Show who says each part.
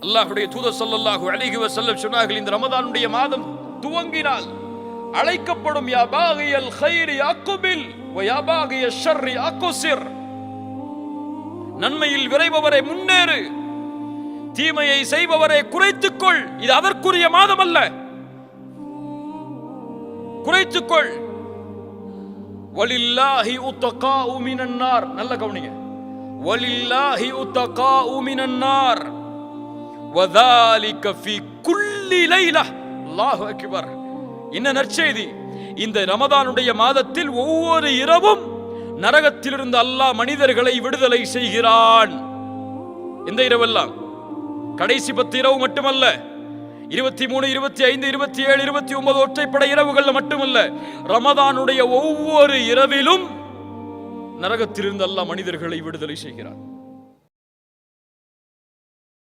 Speaker 1: அல்லாஹ்வுடைய தூதர் ஸல்லல்லாஹு அலைஹி வஸல்லம் சொன்னார்கள், இந்த ரமதானுடைய மாதம் துவங்கினால் அழைக்கப்படும் யா பாகியல் கைரி அக்பில் வ யா பாகிய ஷர்ரி அக்ஸிர். நன்மையில் விரைபவரே முன்னேறு, தீமையை செய்பவரே குறைத்துக்கொள். இது அதற்குரிய மாதம் அல்ல, குறைத்துக்கொள். வலில்லாஹி உத்தகாஉ மினன் நார். நல்ல கவனிங்க, வலில்லாஹி உத்தகாஉ மினன் நார் வதாலிக ஃபீ குல்லி லைலா. அல்லாஹு அக்பர். என்ன நற்செய்தி! இந்த ரமதானுடைய மாதத்தில் ஒவ்வொரு இரவும் நரகத்திலிருந்து அல்லாஹ் மனிதர்களை விடுதலை செய்கிறான். இந்த இரவெல்லாம் கடைசி 10 இரவு மட்டுமல்ல, 23, 25, 27, 29 ஒற்றைப்படை இரவுகள் மட்டுமல்ல, ரமதானுடைய ஒவ்வொரு இரவிலும் நரகத்திலிருந்து அல்லாஹ் மனிதர்களை விடுதலை செய்கிறான்.